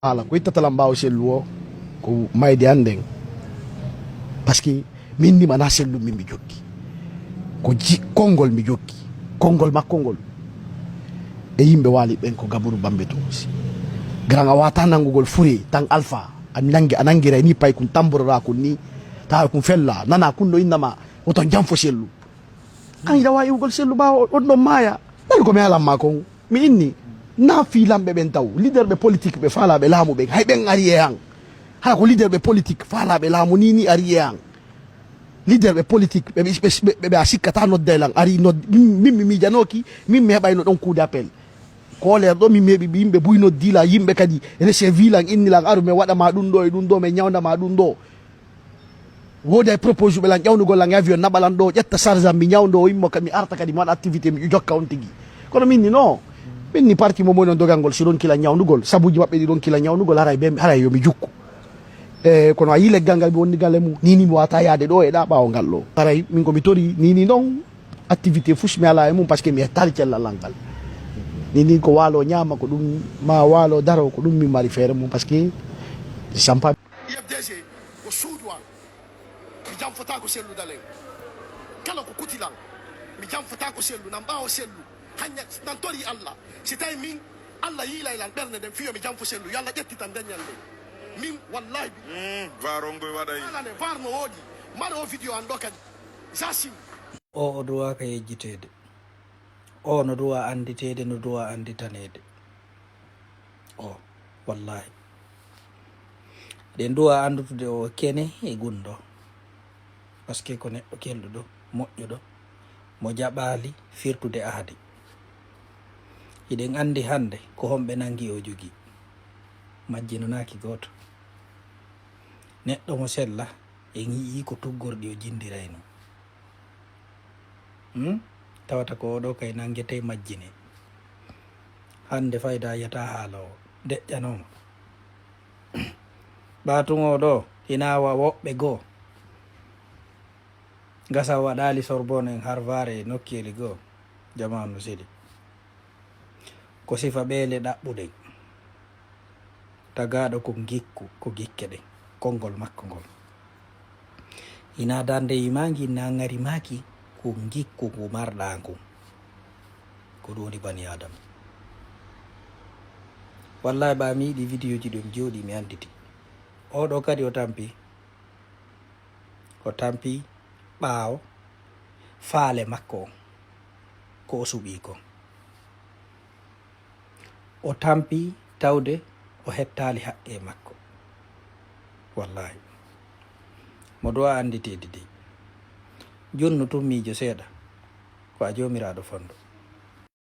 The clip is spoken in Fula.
ala ko ittatalam mbawo sellu o ko mayde anden par ce que min ni mana sellu min mi jokki ko konngol mi jokki konngol makko ngol e yimɓe waali ɓen ko Gabourou Bambe to aussi gran a wata nangugol fure tan alpha a nangira ni pay kun tamborora kun ni tawa kun fella nana kun no innama oton janfo sellu an ida wawi iwgol sellu ɓawo on ɗon maya ɗal ko mi alanma kon mi inni na filamɓe ɓen taw leader ɓe politique ɓe faalaɓe laamu ɓen hay ɓen ari e han hala ko leader ɓe politique faalaɓe laamu ni ari e han leader ɓe politique ɓe a sikkata noddaylan ari min mi miijanoki min mi heɓayno ɗon coup d' appel koler ɗo min meeɓi yimɓe buyno dila yimɓe kadi recevi lan innilan aru mi waɗama ɗum ɗo e ɗum ɗo mi ñawdama ɗum ɗo woodi ay propose uɓe lan ƴawnugol lan avion naɓalan ɗo ƴetta charge am mi ñawdo o yimmo mi arta kadi mi waɗa activité mi jokka on tigui kono min ni non min ni parti mo moni on dogal ngol si ɗon kila ñawnugol sabuji maɓɓe ɗi ɗon kila ñawnugol haray yomi jukku kono a yi leggal ngal mi wonni galle mum ni mi wata yaade ɗo e ɗa ɓawo ngal ɗo haray min komi tori ni noon activité fus mi ala e mum par ce que mi hettali cellal ngal ni ko waalo ñama ko ɗum ma waalo daro ko ɗum min mari feere mum par ce que sampa IFDG ko suuduwan mi janfota ko selludalen kala ko kutilan mi janfota ko sellu nan ɓawo sellu hanya nan tori Allah si tawi min Allah yiilaylan ɓerde nden fiyo mi janfo sellu yo Allah ƴettitan dañalde min wallahi varongoy waɗay alane var no woodi mbaɗa o vidéo an ɗo kadi jasim o duwa ka yejjitede o no duwa anditede no duwa anditanede o wallahi ɗen duwa andutude o kene e gundo par ce que ko neɗɗo kelɗuɗo moƴƴuɗo mo jaɓali firtude ahadi iɗen andi hande ko homɓe nangi o jogi majjinonaki goto neɗɗo mo sella en yii ko tuggorɗi o jindirayno tawata ko oɗo kay nangete majjine hande fayda yata haala o deƴƴanoma ɓatugo ɗo hinawa woɓɓe goo gasa waɗali Sorbonne en Harvard e nokkeli goo jamanu seli ko sifa ɓeele ɗaɓɓuɗen tagaɗo ko gikku ko gikke ɗen konngol makko ngol ina dande yimangi nangari maki ko gikku ko marɗa ngu ko ɗum woni bani adama wallahi ɓa mi yiɗi vidéo ji ɗum jooɗi mi anditi oɗo kadi o tampi ɓaawo faale makko ko o suɓi ko o tampi tawde o hettali haqqe makko wallahi mo duwa anditede de jonno tum miijo seeɗa ko a jomiraɗo fondo